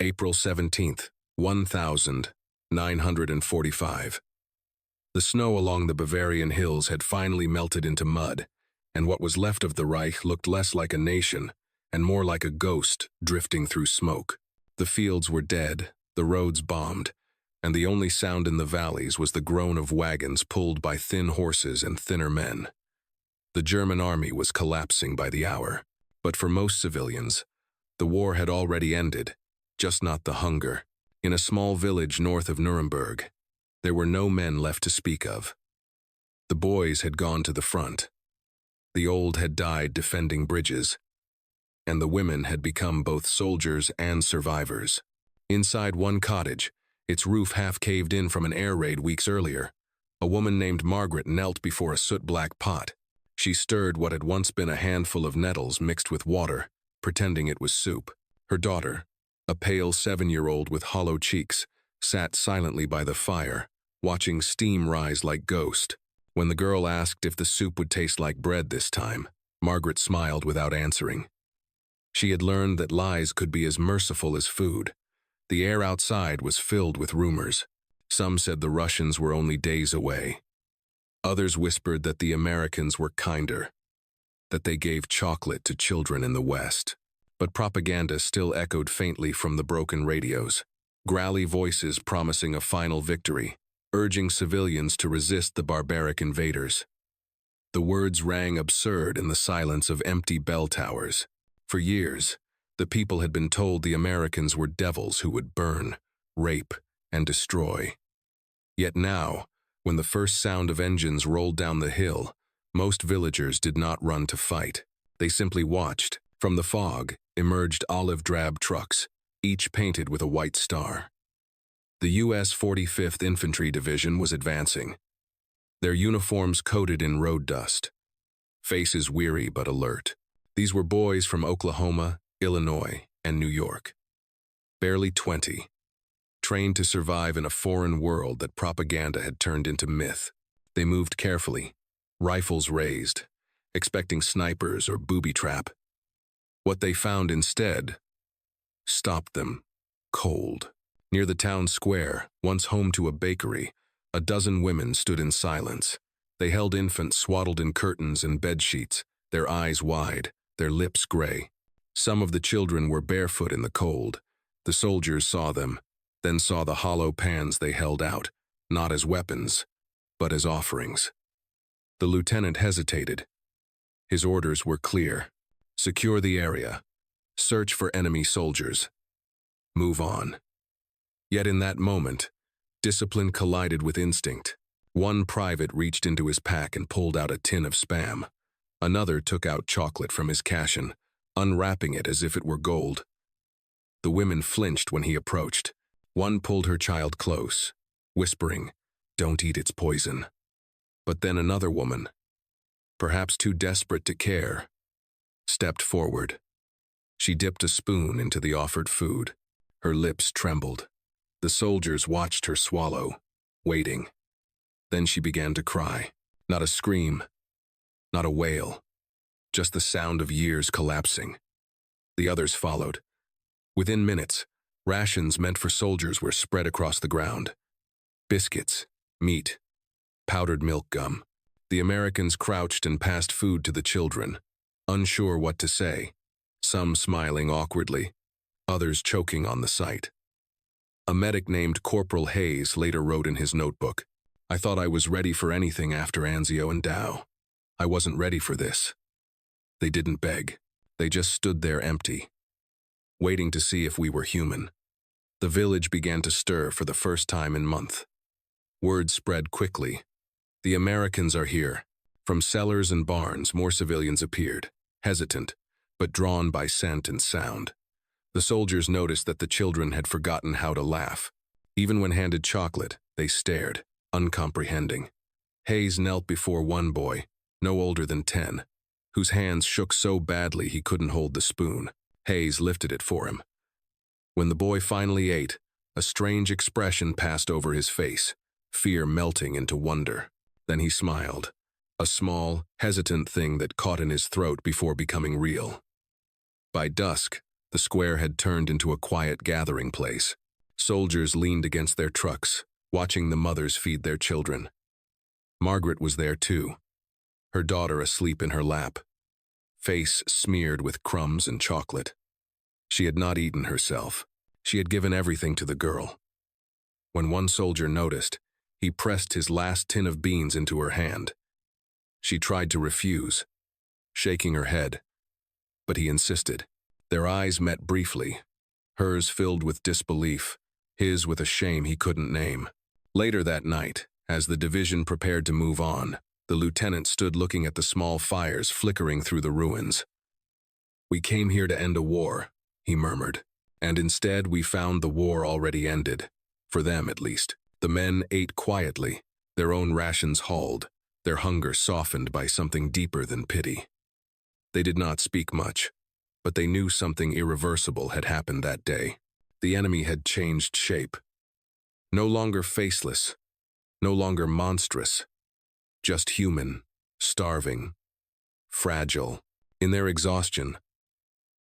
April 17th, 1945. The snow along the Bavarian hills had finally melted into mud, and what was left of the Reich looked less like a nation and more like a ghost drifting through smoke. The fields were dead, the roads bombed, and the only sound in the valleys was the groan of wagons pulled by thin horses and thinner men. The German army was collapsing by the hour, but for most civilians, the war had already ended, just not the hunger. In a small village north of Nuremberg, there were no men left to speak of. The boys had gone to the front. The old had died defending bridges, and the women had become both soldiers and survivors. Inside one cottage, its roof half caved in from an air raid weeks earlier, a woman named Margaret knelt before a soot-black pot. She stirred what had once been a handful of nettles mixed with water, pretending it was soup. Her daughter, a pale 7-year-old with hollow cheeks, sat silently by the fire, watching steam rise like ghost. When the girl asked if the soup would taste like bread this time, Margaret smiled without answering. She had learned that lies could be as merciful as food. The air outside was filled with rumors. Some said the Russians were only days away. Others whispered that the Americans were kinder, that they gave chocolate to children in the West. But propaganda still echoed faintly from the broken radios, growly voices promising a final victory, urging civilians to resist the barbaric invaders. The words rang absurd in the silence of empty bell towers. For years, the people had been told the Americans were devils who would burn, rape, and destroy. Yet now, when the first sound of engines rolled down the hill, most villagers did not run to fight. They simply watched. From the fog emerged olive-drab trucks, each painted with a white star. The U.S. 45th Infantry Division was advancing, their uniforms coated in road dust, faces weary but alert. These were boys from Oklahoma, Illinois, and New York. Barely 20, trained to survive in a foreign world that propaganda had turned into myth. They moved carefully, rifles raised, expecting snipers or booby trap. What they found instead stopped them, cold. Near the town square, once home to a bakery, a dozen women stood in silence. They held infants swaddled in curtains and bedsheets, their eyes wide, their lips gray. Some of the children were barefoot in the cold. The soldiers saw them, then saw the hollow pans they held out, not as weapons, but as offerings. The lieutenant hesitated. His orders were clear. Secure the area. Search for enemy soldiers. Move on. Yet in that moment, discipline collided with instinct. One private reached into his pack and pulled out a tin of Spam. Another took out chocolate from his caisson, unwrapping it as if it were gold. The women flinched when he approached. One pulled her child close, whispering, "Don't eat its poison." But then another woman, perhaps too desperate to care, stepped forward. She dipped a spoon into the offered food. Her lips trembled. The soldiers watched her swallow, waiting. Then she began to cry. Not a scream, not a wail, just the sound of years collapsing. The others followed. Within minutes, rations meant for soldiers were spread across the ground. Biscuits, meat, powdered milk gum. The Americans crouched and passed food to the children, unsure what to say, some smiling awkwardly, others choking on the sight. A medic named Corporal Hayes later wrote in his notebook, "I thought I was ready for anything after Anzio and Dow. I wasn't ready for this." They didn't beg. They just stood there empty, waiting to see if we were human. The village began to stir for the first time in months. Word spread quickly. "The Americans are here." From cellars and barns, more civilians appeared, hesitant, but drawn by scent and sound. The soldiers noticed that the children had forgotten how to laugh. Even when handed chocolate, they stared, uncomprehending. Hayes knelt before one boy, no older than 10, whose hands shook so badly he couldn't hold the spoon. Hayes lifted it for him. When the boy finally ate, a strange expression passed over his face, fear melting into wonder. Then he smiled, a small, hesitant thing that caught in his throat before becoming real. By dusk, The square had turned into a quiet gathering place. Soldiers leaned against their trucks, watching the mothers feed their children. Margaret was there too, her daughter asleep in her lap, face smeared with crumbs and chocolate. She had not eaten herself. She had given everything to the girl. When one soldier noticed, he pressed his last tin of beans into her hand. She tried to refuse, shaking her head, but he insisted. Their eyes met briefly, hers filled with disbelief, his with a shame he couldn't name. Later that night, as the division prepared to move on, the lieutenant stood looking at the small fires flickering through the ruins. "We came here to end a war," he murmured, "and instead we found the war already ended, for them at least." The men ate quietly, their own rations hauled, their hunger softened by something deeper than pity. They did not speak much, but they knew something irreversible had happened that day. The enemy had changed shape. No longer faceless, no longer monstrous, just human, starving, fragile. In their exhaustion,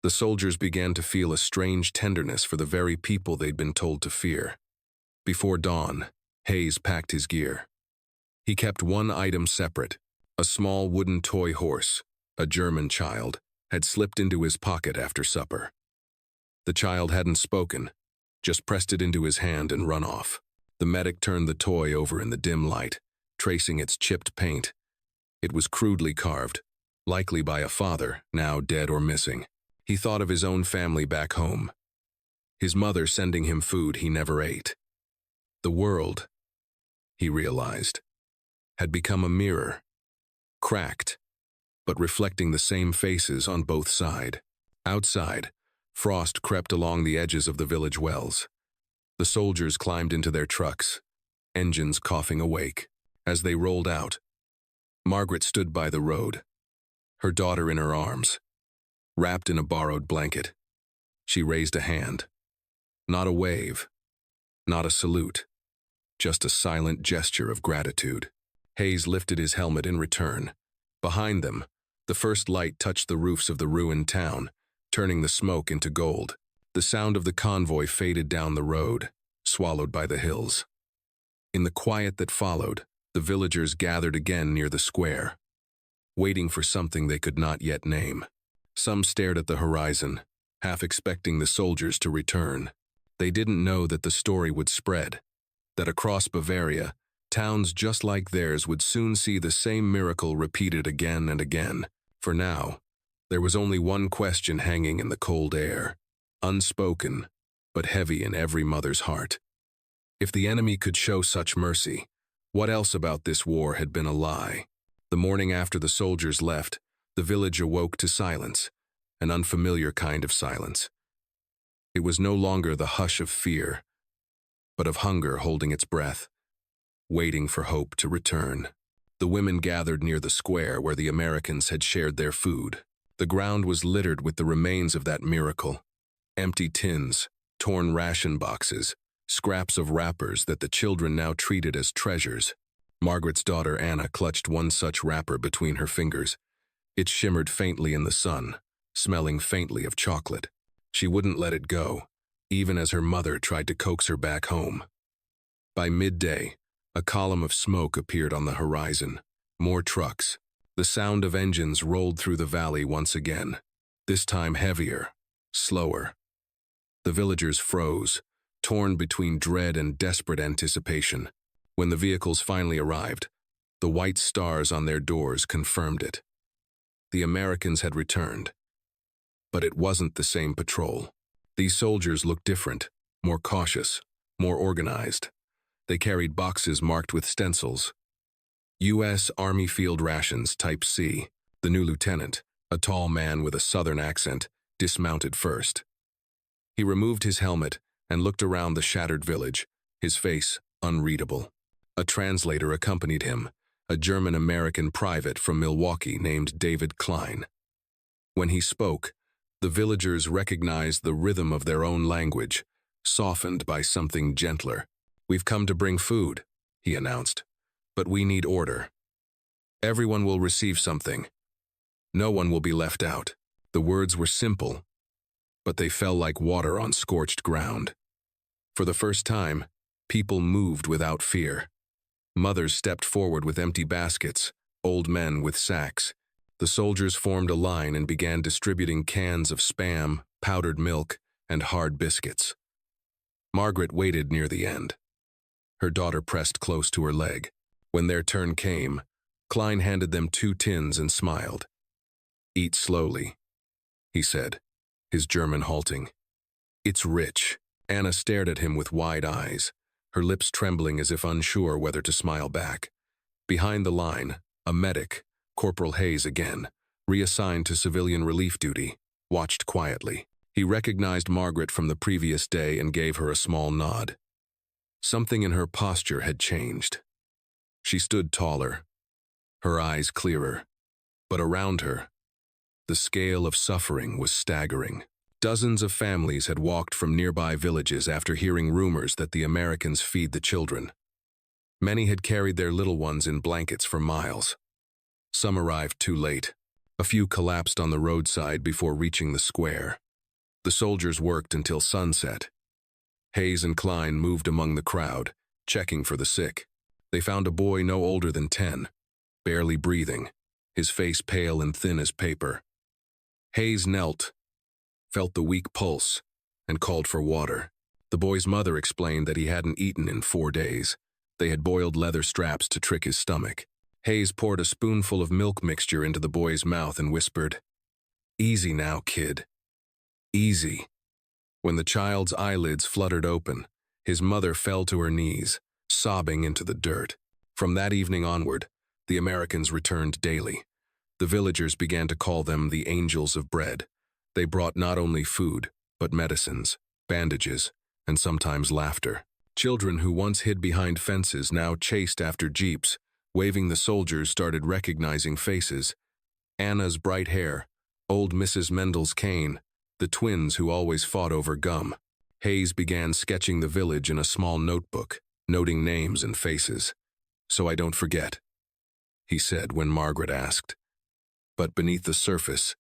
the soldiers began to feel a strange tenderness for the very people they'd been told to fear. Before dawn, Hayes packed his gear. He kept one item separate. A small wooden toy horse, a German child, had slipped into his pocket after supper. The child hadn't spoken, just pressed it into his hand and run off. The medic turned the toy over in the dim light, tracing its chipped paint. It was crudely carved, likely by a father, now dead or missing. He thought of his own family back home, his mother sending him food he never ate. The world, he realized, had become a mirror, cracked, but reflecting the same faces on both sides. Outside, frost crept along the edges of the village wells. The soldiers climbed into their trucks, engines coughing awake. As they rolled out, Margaret stood by the road, her daughter in her arms, wrapped in a borrowed blanket. She raised a hand. Not a wave, not a salute, just a silent gesture of gratitude. Hayes lifted his helmet in return. Behind them, the first light touched the roofs of the ruined town, turning the smoke into gold. The sound of the convoy faded down the road, swallowed by the hills. In the quiet that followed, the villagers gathered again near the square, waiting for something they could not yet name. Some stared at the horizon, half expecting the soldiers to return. They didn't know that the story would spread, that across Bavaria, towns just like theirs would soon see the same miracle repeated again and again. For now, there was only one question hanging in the cold air, unspoken, but heavy in every mother's heart. If the enemy could show such mercy, what else about this war had been a lie? The morning after the soldiers left, the village awoke to silence, an unfamiliar kind of silence. It was no longer the hush of fear, but of hunger holding its breath, waiting for hope to return. The women gathered near the square where the Americans had shared their food. The ground was littered with the remains of that miracle. Empty tins, torn ration boxes, scraps of wrappers that the children now treated as treasures. Margaret's daughter Anna clutched one such wrapper between her fingers. It shimmered faintly in the sun, smelling faintly of chocolate. She wouldn't let it go, even as her mother tried to coax her back home. By midday, a column of smoke appeared on the horizon. More trucks. The sound of engines rolled through the valley once again, this time heavier, slower. The villagers froze, torn between dread and desperate anticipation. When the vehicles finally arrived, the white stars on their doors confirmed it. The Americans had returned. But it wasn't the same patrol. These soldiers looked different, more cautious, more organized. They carried boxes marked with stencils. U.S. Army Field Rations, Type C. The new lieutenant, a tall man with a southern accent, dismounted first. He removed his helmet and looked around the shattered village, his face unreadable. A translator accompanied him, a German-American private from Milwaukee named David Klein. When he spoke, the villagers recognized the rhythm of their own language, softened by something gentler. "We've come to bring food," he announced, "but we need order. Everyone will receive something. No one will be left out." The words were simple, but they fell like water on scorched ground. For the first time, people moved without fear. Mothers stepped forward with empty baskets, old men with sacks. The soldiers formed a line and began distributing cans of Spam, powdered milk, and hard biscuits. Margaret waited near the end. Her daughter pressed close to her leg. When their turn came, Klein handed them 2 tins and smiled. "Eat slowly," he said, his German halting. "It's rich." Anna stared at him with wide eyes, her lips trembling as if unsure whether to smile back. Behind the line, a medic, Corporal Hayes again, reassigned to civilian relief duty, watched quietly. He recognized Margaret from the previous day and gave her a small nod. Something in her posture had changed. She stood taller, her eyes clearer, but around her, the scale of suffering was staggering. Dozens of families had walked from nearby villages after hearing rumors that the Americans feed the children. Many had carried their little ones in blankets for miles. Some arrived too late. A few collapsed on the roadside before reaching the square. The soldiers worked until sunset. Hayes and Klein moved among the crowd, checking for the sick. They found a boy no older than 10, barely breathing, his face pale and thin as paper. Hayes knelt, felt the weak pulse, and called for water. The boy's mother explained that he hadn't eaten in 4 days. They had boiled leather straps to trick his stomach. Hayes poured a spoonful of milk mixture into the boy's mouth and whispered, "Easy now, kid. Easy." When the child's eyelids fluttered open, his mother fell to her knees, sobbing into the dirt. From that evening onward, the Americans returned daily. The villagers began to call them the Angels of Bread. They brought not only food, but medicines, bandages, and sometimes laughter. Children who once hid behind fences now chased after jeeps. Waving, the soldiers started recognizing faces. Anna's bright hair, old Mrs. Mendel's cane, the twins who always fought over gum. Hayes began sketching the village in a small notebook, noting names and faces. "So I don't forget," he said when Margaret asked. But beneath the surface,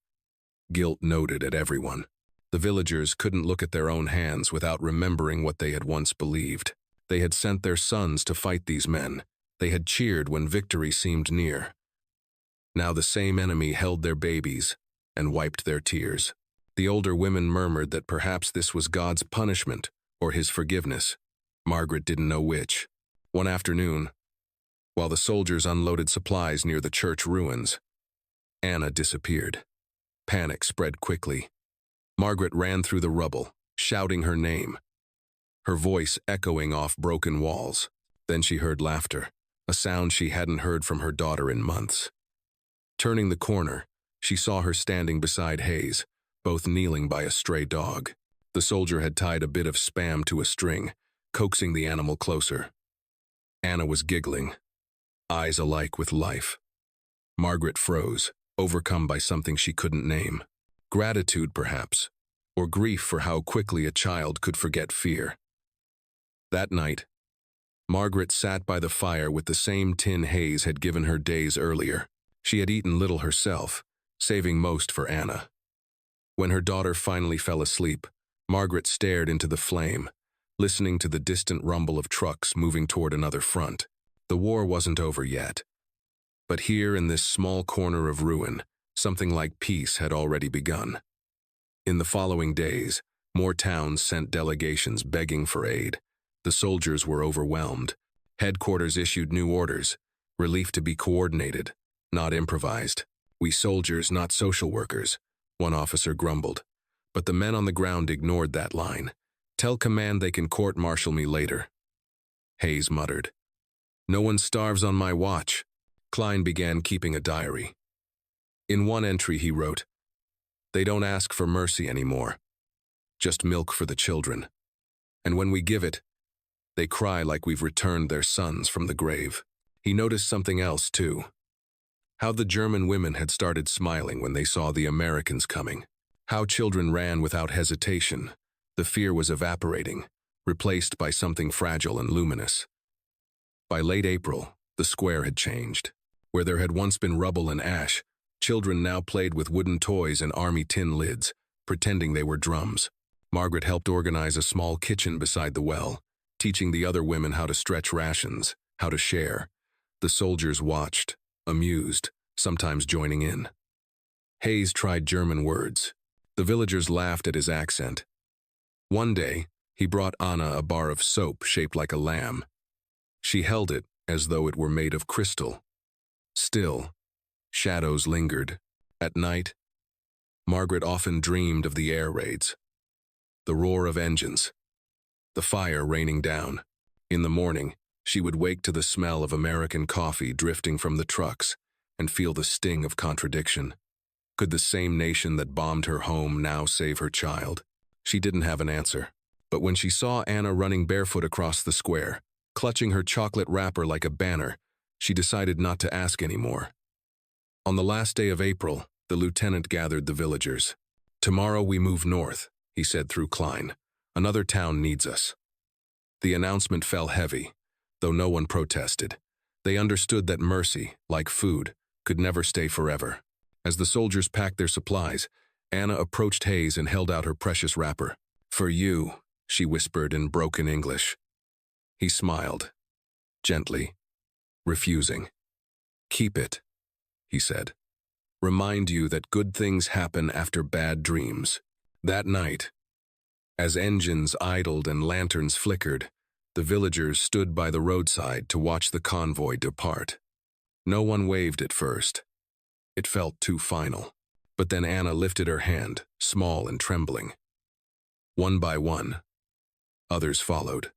guilt noted at everyone. The villagers couldn't look at their own hands without remembering what they had once believed. They had sent their sons to fight these men. They had cheered when victory seemed near. Now the same enemy held their babies and wiped their tears. The older women murmured that perhaps this was God's punishment or his forgiveness. Margaret didn't know which. One afternoon, while the soldiers unloaded supplies near the church ruins, Anna disappeared. Panic spread quickly. Margaret ran through the rubble, shouting her name, her voice echoing off broken walls. Then she heard laughter, a sound she hadn't heard from her daughter in months. Turning the corner, she saw her standing beside Hayes, both kneeling by a stray dog. The soldier had tied a bit of Spam to a string, coaxing the animal closer. Anna was giggling, eyes alight with life. Margaret froze, overcome by something she couldn't name. Gratitude, perhaps, or grief for how quickly a child could forget fear. That night, Margaret sat by the fire with the same tin Hayes had given her days earlier. She had eaten little herself, saving most for Anna. When her daughter finally fell asleep, Margaret stared into the flame, listening to the distant rumble of trucks moving toward another front. The war wasn't over yet. But here in this small corner of ruin, something like peace had already begun. In the following days, more towns sent delegations begging for aid. The soldiers were overwhelmed. Headquarters issued new orders, relief to be coordinated, not improvised. "We soldiers, not social workers," one officer grumbled. But the men on the ground ignored that line. "Tell command they can court-martial me later," Hayes muttered. "No one starves on my watch." Klein began keeping a diary. In one entry he wrote, "They don't ask for mercy anymore, just milk for the children. And when we give it, they cry like we've returned their sons from the grave." He noticed something else too. How the German women had started smiling when they saw the Americans coming. How children ran without hesitation. The fear was evaporating, replaced by something fragile and luminous. By late April, the square had changed. Where there had once been rubble and ash, children now played with wooden toys and army tin lids, pretending they were drums. Margaret helped organize a small kitchen beside the well, teaching the other women how to stretch rations, how to share. The soldiers watched, amused, sometimes joining in. Hayes tried German words. The villagers laughed at his accent. One day, he brought Anna a bar of soap shaped like a lamb. She held it as though it were made of crystal. Still, shadows lingered. At night, Margaret often dreamed of the air raids. The roar of engines. The fire raining down. In the morning, she would wake to the smell of American coffee drifting from the trucks and feel the sting of contradiction. Could the same nation that bombed her home now save her child? She didn't have an answer. But when she saw Anna running barefoot across the square, clutching her chocolate wrapper like a banner, she decided not to ask anymore. On the last day of April, the lieutenant gathered the villagers. "Tomorrow we move north," he said through Klein. "Another town needs us." The announcement fell heavy, though no one protested. They understood that mercy, like food, could never stay forever. As the soldiers packed their supplies, Anna approached Hayes and held out her precious wrapper. "For you," she whispered in broken English. He smiled, gently, refusing. "Keep it," he said. "Remind you that good things happen after bad dreams." That night, as engines idled and lanterns flickered, the villagers stood by the roadside to watch the convoy depart. No one waved at first. It felt too final. But then Anna lifted her hand, small and trembling. One by one, others followed.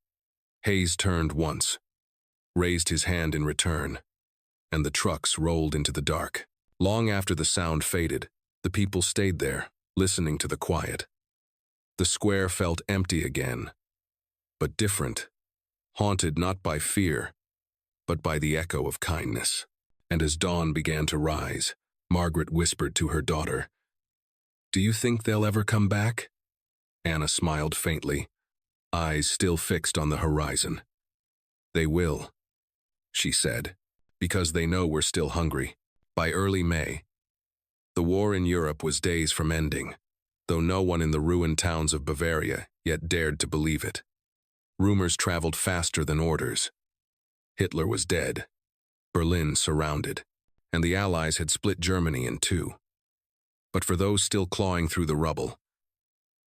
Hayes turned once, raised his hand in return, and the trucks rolled into the dark. Long after the sound faded, the people stayed there, listening to the quiet. The square felt empty again, but different, haunted not by fear, but by the echo of kindness. And as dawn began to rise, Margaret whispered to her daughter, "Do you think they'll ever come back?" Anna smiled faintly, eyes still fixed on the horizon. "They will," she said, "because they know we're still hungry." By early May, the war in Europe was days from ending, though no one in the ruined towns of Bavaria yet dared to believe it. Rumors traveled faster than orders. Hitler was dead, Berlin surrounded, and the Allies had split Germany in two. But for those still clawing through the rubble,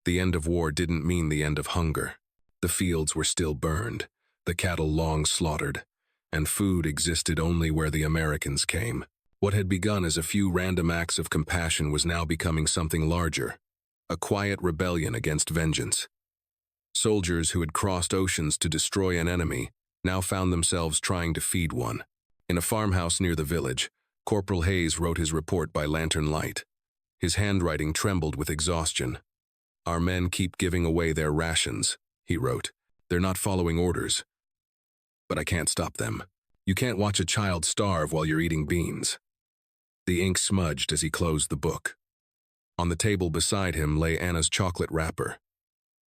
the end of war didn't mean the end of hunger. The fields were still burned, the cattle long slaughtered, and food existed only where the Americans came. What had begun as a few random acts of compassion was now becoming something larger, a quiet rebellion against vengeance. Soldiers who had crossed oceans to destroy an enemy now found themselves trying to feed one. In a farmhouse near the village, Corporal Hayes wrote his report by lantern light. His handwriting trembled with exhaustion. "Our men keep giving away their rations," he wrote. "They're not following orders. But I can't stop them. You can't watch a child starve while you're eating beans." The ink smudged as he closed the book. On the table beside him lay Anna's chocolate wrapper,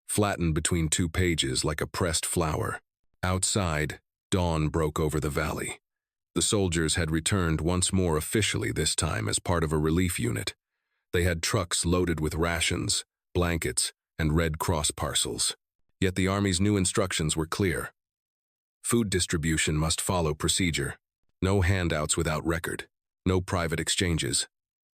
flattened between two pages like a pressed flower. Outside, dawn broke over the valley. The soldiers had returned once more officially, this time as part of a relief unit. They had trucks loaded with rations, blankets, and Red Cross parcels. Yet the Army's new instructions were clear. Food distribution must follow procedure. No handouts without record. No private exchanges.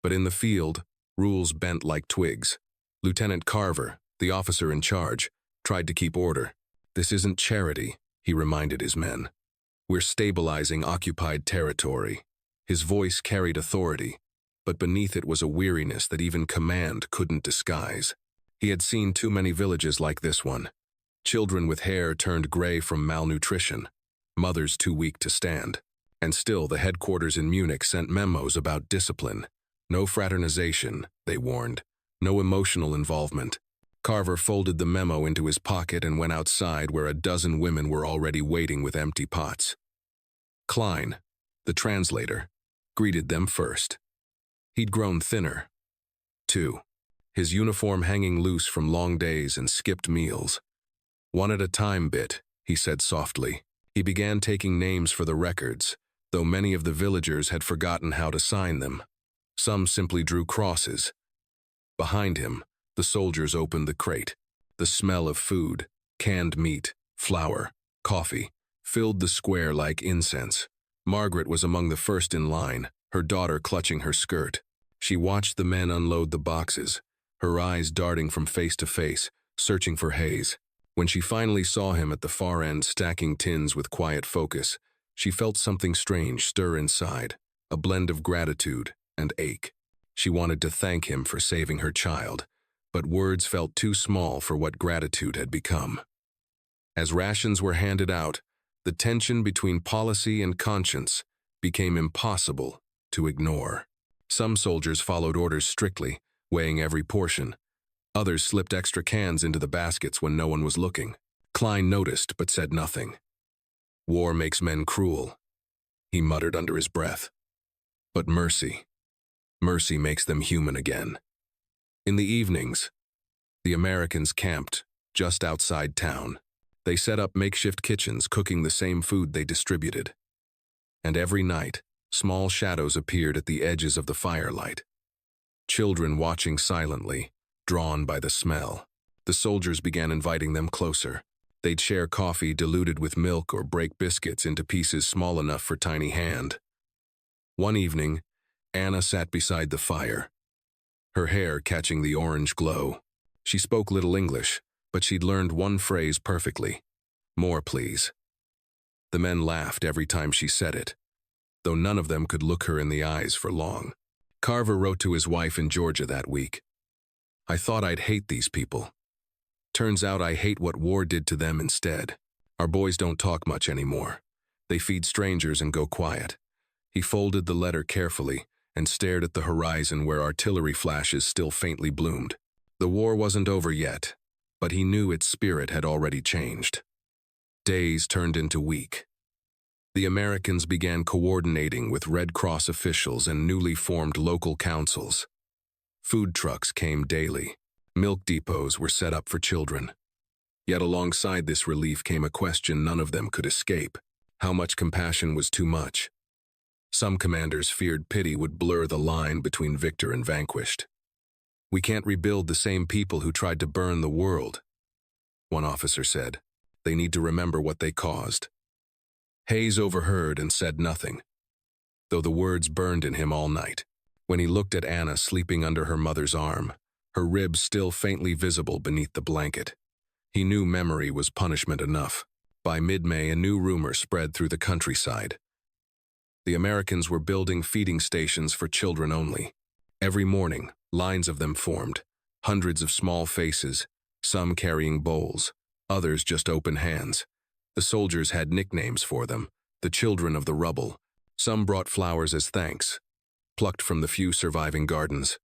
But in the field, rules bent like twigs. Lieutenant Carver, the officer in charge, tried to keep order. "This isn't charity," he reminded his men. "We're stabilizing occupied territory." His voice carried authority, but beneath it was a weariness that even command couldn't disguise. He had seen too many villages like this one. Children with hair turned gray from malnutrition, mothers too weak to stand. And still the headquarters in Munich sent memos about discipline. No fraternization, they warned. No emotional involvement. Carver folded the memo into his pocket and went outside where a dozen women were already waiting with empty pots. Klein, the translator, greeted them first. He'd grown thinner, too, his uniform hanging loose from long days and skipped meals. "One at a time, Bit," he said softly. He began taking names for the records, though many of the villagers had forgotten how to sign them. Some simply drew crosses. Behind him, The soldiers opened the crate. The smell of food, canned meat, flour, coffee, filled the square like incense. Margaret was among the first in line, her daughter clutching her skirt. She watched the men unload the boxes, her eyes darting from face to face, searching for Hayes. When she finally saw him at the far end stacking tins with quiet focus, she felt something strange stir inside, a blend of gratitude and ache. She wanted to thank him for saving her child, but words felt too small for what gratitude had become. As rations were handed out, the tension between policy and conscience became impossible to ignore. Some soldiers followed orders strictly, weighing every portion. Others slipped extra cans into the baskets when no one was looking. Klein noticed but said nothing. War makes men cruel, he muttered under his breath. But mercy makes them human again. In the evenings, the Americans camped just outside town. They set up makeshift kitchens, cooking the same food they distributed. And every night, small shadows appeared at the edges of the firelight. Children watching silently, drawn by the smell. The soldiers began inviting them closer. They'd share coffee diluted with milk or break biscuits into pieces small enough for tiny hand. One evening, Anna sat beside the fire, her hair catching the orange glow. She spoke little English, but she'd learned one phrase perfectly. More, please. The men laughed every time she said it, though none of them could look her in the eyes for long. Carver wrote to his wife in Georgia that week. I thought I'd hate these people. Turns out I hate what war did to them instead. Our boys don't talk much anymore. They feed strangers and go quiet. He folded the letter carefully and stared at the horizon where artillery flashes still faintly bloomed. The war wasn't over yet, but he knew its spirit had already changed. Days turned into weeks. The Americans began coordinating with Red Cross officials and newly formed local councils. Food trucks came daily. Milk depots were set up for children. Yet alongside this relief came a question none of them could escape. How much compassion was too much? Some commanders feared pity would blur the line between victor and vanquished. We can't rebuild the same people who tried to burn the world, one officer said. They need to remember what they caused. Hayes overheard and said nothing, though the words burned in him all night. When he looked at Anna sleeping under her mother's arm, her ribs still faintly visible beneath the blanket, he knew memory was punishment enough. By mid-May, a new rumor spread through the countryside. The Americans were building feeding stations for children only. Every morning, lines of them formed, hundreds of small faces, some carrying bowls, others just open hands. The soldiers had nicknames for them, the children of the rubble. Some brought flowers as thanks, plucked from the few surviving gardens.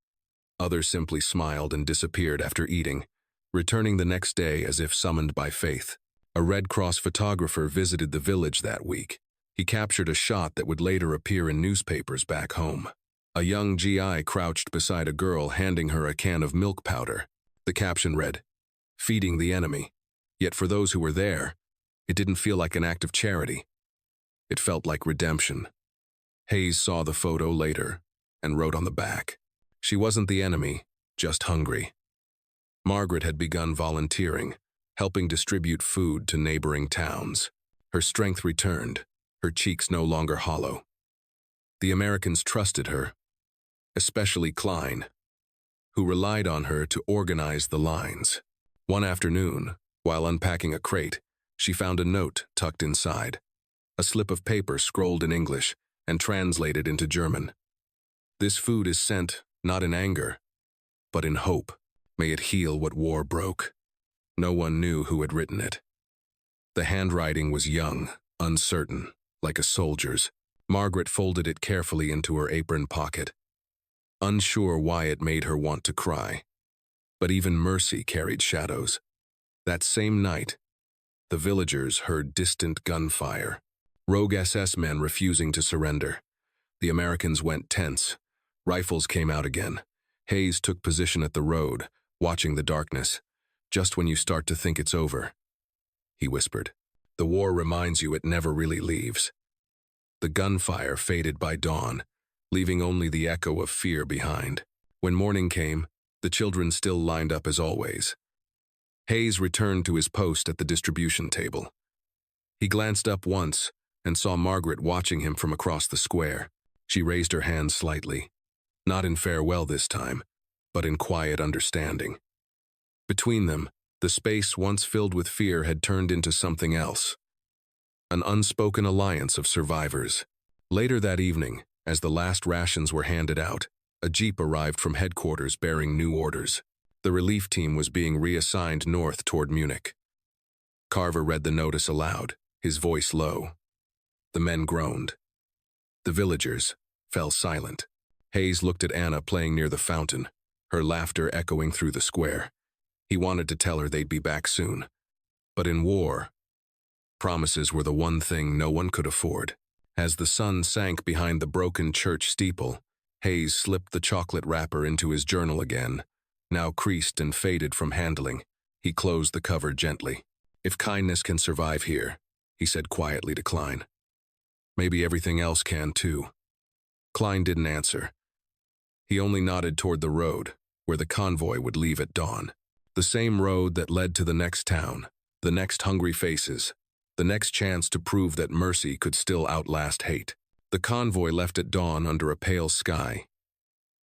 Others simply smiled and disappeared after eating, returning the next day as if summoned by faith. A Red Cross photographer visited the village that week. He captured a shot that would later appear in newspapers back home. A young GI crouched beside a girl handing her a can of milk powder. The caption read, "Feeding the enemy." Yet for those who were there, it didn't feel like an act of charity. It felt like redemption. Hayes saw the photo later and wrote on the back, "She wasn't the enemy, just hungry." Margaret had begun volunteering, helping distribute food to neighboring towns. Her strength returned, her cheeks no longer hollow. The Americans trusted her, especially Klein, who relied on her to organize the lines. One afternoon, while unpacking a crate, she found a note tucked inside, a slip of paper scrolled in English and translated into German. This food is sent not in anger, but in hope. May it heal what war broke. No one knew who had written it. The handwriting was young, uncertain, like a soldier's. Margaret folded it carefully into her apron pocket, unsure why it made her want to cry. But even mercy carried shadows. That same night, the villagers heard distant gunfire, rogue SS men refusing to surrender. The Americans went tense. Rifles came out again. Hayes took position at the road, watching the darkness. "Just when you start to think it's over," he whispered. "The war reminds you it never really leaves." The gunfire faded by dawn, leaving only the echo of fear behind. When morning came, The children still lined up as always. Hayes returned to his post at the distribution table. He glanced up once and saw Margaret watching him from across the square. She raised her hand slightly, not in farewell this time, but in quiet understanding. Between them, the space once filled with fear had turned into something else. An unspoken alliance of survivors. Later that evening, as the last rations were handed out, a jeep arrived from headquarters bearing new orders. The relief team was being reassigned north toward Munich. Carver read the notice aloud, his voice low. The men groaned. The villagers fell silent. Hayes looked at Anna playing near the fountain, her laughter echoing through the square. He wanted to tell her they'd be back soon. But in war, promises were the one thing no one could afford. As the sun sank behind the broken church steeple, Hayes slipped the chocolate wrapper into his journal again, now creased and faded from handling. He closed the cover gently. If kindness can survive here, he said quietly to Klein, maybe everything else can too. Klein didn't answer. He only nodded toward the road, where the convoy would leave at dawn. The same road that led to the next town, the next hungry faces, the next chance to prove that mercy could still outlast hate. The convoy left at dawn under a pale sky,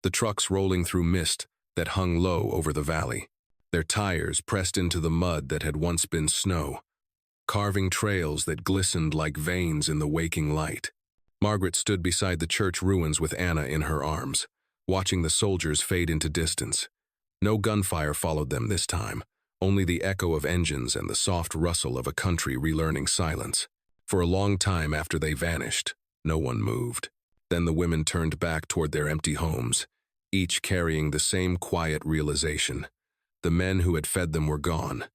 the trucks rolling through mist that hung low over the valley, their tires pressed into the mud that had once been snow, carving trails that glistened like veins in the waking light. Margaret stood beside the church ruins with Anna in her arms, watching the soldiers fade into distance. No gunfire followed them this time, only the echo of engines and the soft rustle of a country relearning silence. For a long time after they vanished, no one moved. Then the women turned back toward their empty homes, each carrying the same quiet realization. The men who had fed them were gone,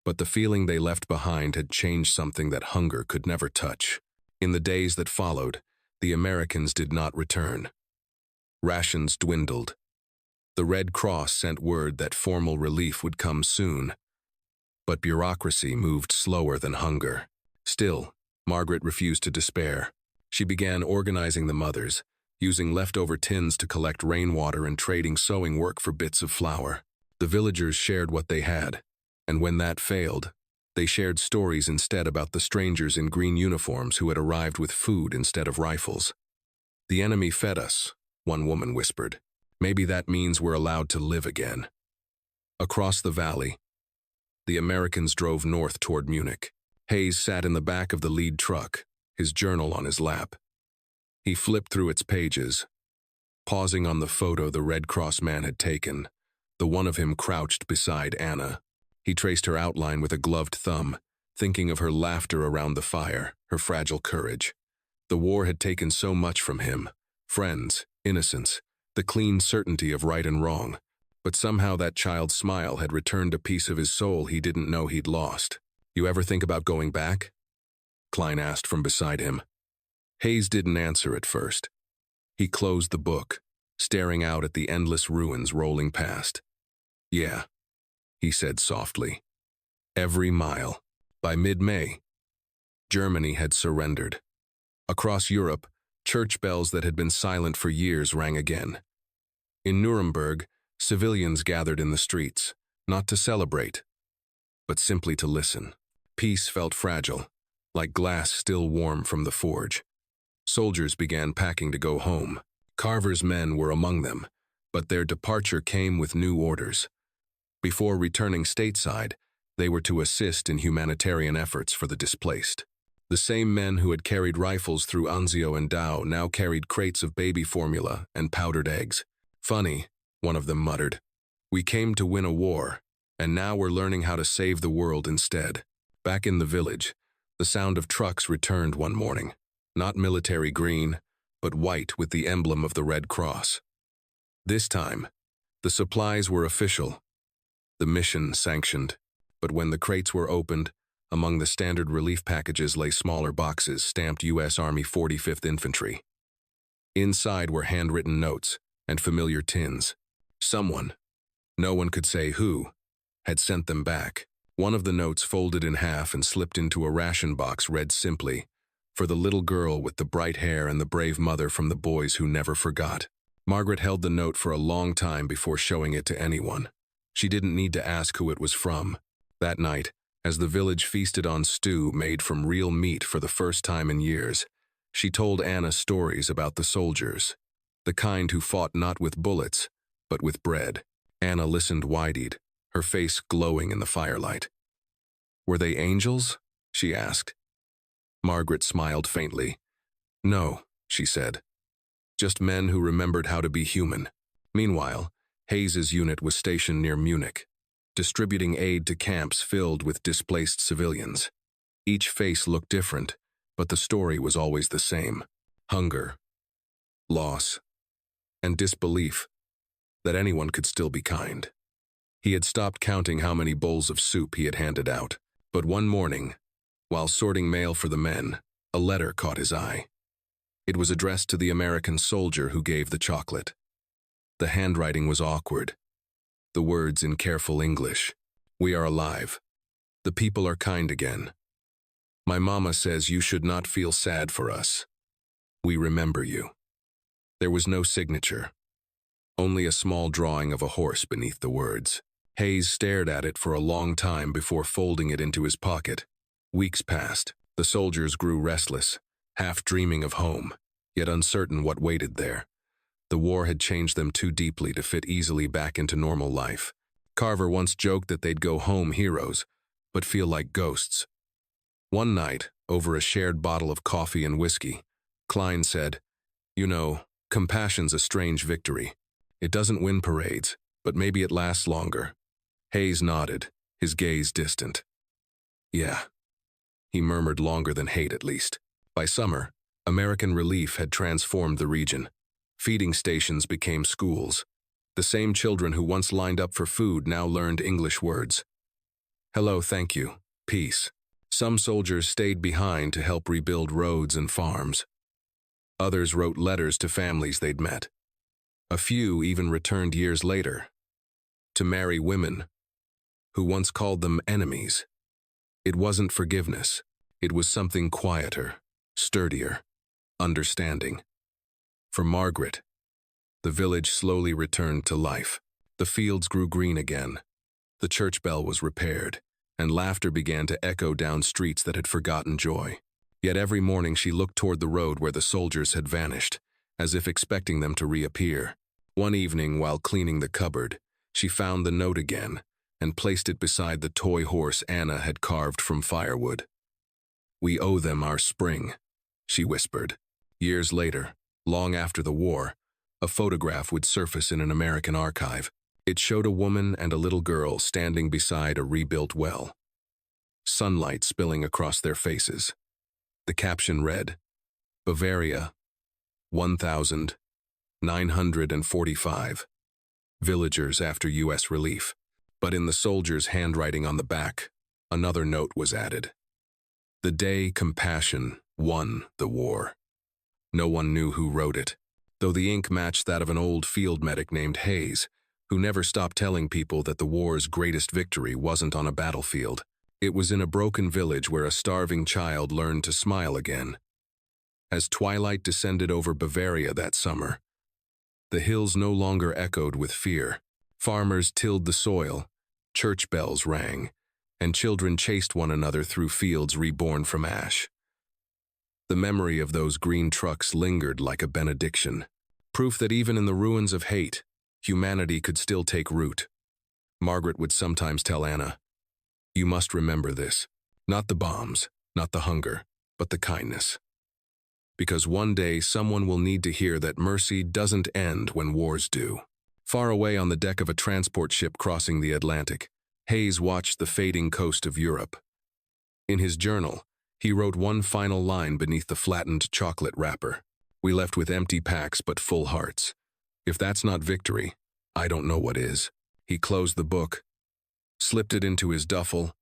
but the feeling they left behind had changed something that hunger could never touch. In the days that followed, the Americans did not return. Rations dwindled. The Red Cross sent word that formal relief would come soon, but bureaucracy moved slower than hunger. Still, Margaret refused to despair. She began organizing the mothers, using leftover tins to collect rainwater and trading sewing work for bits of flour. The villagers shared what they had, and when that failed, they shared stories instead about the strangers in green uniforms who had arrived with food instead of rifles. "The enemy fed us," one woman whispered. "Maybe that means we're allowed to live again." Across the valley, the Americans drove north toward Munich. Hayes sat in the back of the lead truck, his journal on his lap. He flipped through its pages, pausing on the photo the Red Cross man had taken, the one of him crouched beside Anna. He traced her outline with a gloved thumb, thinking of her laughter around the fire, her fragile courage. The war had taken so much from him: friends, innocence, the clean certainty of right and wrong. But somehow that child's smile had returned a piece of his soul he didn't know he'd lost. "You ever think about going back?" Klein asked from beside him. Hayes didn't answer at first. He closed the book, staring out at the endless ruins rolling past. "Yeah," he said softly. Every mile. By mid-May, Germany had surrendered. Across Europe, church bells that had been silent for years rang again. In Nuremberg, civilians gathered in the streets, not to celebrate, but simply to listen. Peace felt fragile, like glass still warm from the forge. Soldiers began packing to go home. Carver's men were among them, but their departure came with new orders. Before returning stateside, they were to assist in humanitarian efforts for the displaced. The same men who had carried rifles through Anzio and Dao now carried crates of baby formula and powdered eggs. "Funny," one of them muttered. "We came to win a war, and now we're learning how to save the world instead." Back in the village, the sound of trucks returned one morning. Not military green, but white with the emblem of the Red Cross. This time, the supplies were official, the mission sanctioned. But when the crates were opened, among the standard relief packages lay smaller boxes stamped U.S. Army 45th Infantry. Inside were handwritten notes and familiar tins. Someone, no one could say who, had sent them back. One of the notes folded in half and slipped into a ration box read simply, "For the little girl with the bright hair and the brave mother from the boys who never forgot." Margaret held the note for a long time before showing it to anyone. She didn't need to ask who it was from. That night, as the village feasted on stew made from real meat for the first time in years, she told Anna stories about the soldiers, the kind who fought not with bullets, but with bread. Anna listened wide-eyed, her face glowing in the firelight. "Were they angels?" she asked. Margaret smiled faintly. "No," she said. "Just men who remembered how to be human." Meanwhile, Hayes's unit was stationed near Munich, distributing aid to camps filled with displaced civilians. Each face looked different, but the story was always the same: hunger, loss, and disbelief that anyone could still be kind. He had stopped counting how many bowls of soup he had handed out, but one morning, while sorting mail for the men, a letter caught his eye. It was addressed to the American soldier who gave the chocolate. The handwriting was awkward. The words in careful English: "We are alive. The people are kind again. My mama says you should not feel sad for us. We remember you." There was no signature, only a small drawing of a horse beneath the words. Hayes stared at it for a long time before folding it into his pocket. Weeks passed. The soldiers grew restless, half dreaming of home, yet uncertain what waited there. The war had changed them too deeply to fit easily back into normal life. Carver once joked that they'd go home heroes, but feel like ghosts. One night, over a shared bottle of coffee and whiskey, Klein said, "You know, compassion's a strange victory. It doesn't win parades, but maybe it lasts longer." Hayes nodded, his gaze distant. "Yeah," he murmured, "longer than hate at least." By summer, American relief had transformed the region. Feeding stations became schools. The same children who once lined up for food now learned English words. "Hello, thank you, peace." Some soldiers stayed behind to help rebuild roads and farms. Others wrote letters to families they'd met. A few even returned years later to marry women who once called them enemies. It wasn't forgiveness. It was something quieter, sturdier, understanding. For Margaret, the village slowly returned to life. The fields grew green again. The church bell was repaired, and laughter began to echo down streets that had forgotten joy. Yet every morning she looked toward the road where the soldiers had vanished, as if expecting them to reappear. One evening, while cleaning the cupboard, she found the note again and placed it beside the toy horse Anna had carved from firewood. "We owe them our spring," she whispered. Years later, long after the war, a photograph would surface in an American archive. It showed a woman and a little girl standing beside a rebuilt well, sunlight spilling across their faces. The caption read, "Bavaria, 1945. Villagers after U.S. relief." But in the soldier's handwriting on the back, another note was added: "The day compassion won the war." No one knew who wrote it, though the ink matched that of an old field medic named Hayes, who never stopped telling people that the war's greatest victory wasn't on a battlefield. It was in a broken village where a starving child learned to smile again. As twilight descended over Bavaria that summer, the hills no longer echoed with fear. Farmers tilled the soil, church bells rang, and children chased one another through fields reborn from ash. The memory of those green trucks lingered like a benediction, proof that even in the ruins of hate, humanity could still take root. Margaret would sometimes tell Anna, "You must remember this. Not the bombs, not the hunger, but the kindness. Because one day someone will need to hear that mercy doesn't end when wars do." Far away on the deck of a transport ship crossing the Atlantic, Hayes watched the fading coast of Europe. In his journal, he wrote one final line beneath the flattened chocolate wrapper: "We left with empty packs but full hearts. If that's not victory, I don't know what is." He closed the book, slipped it into his duffel,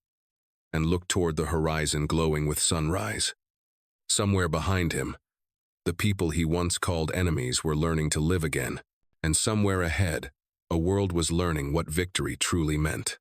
and looked toward the horizon glowing with sunrise. Somewhere behind him, the people he once called enemies were learning to live again, and somewhere ahead, a world was learning what victory truly meant.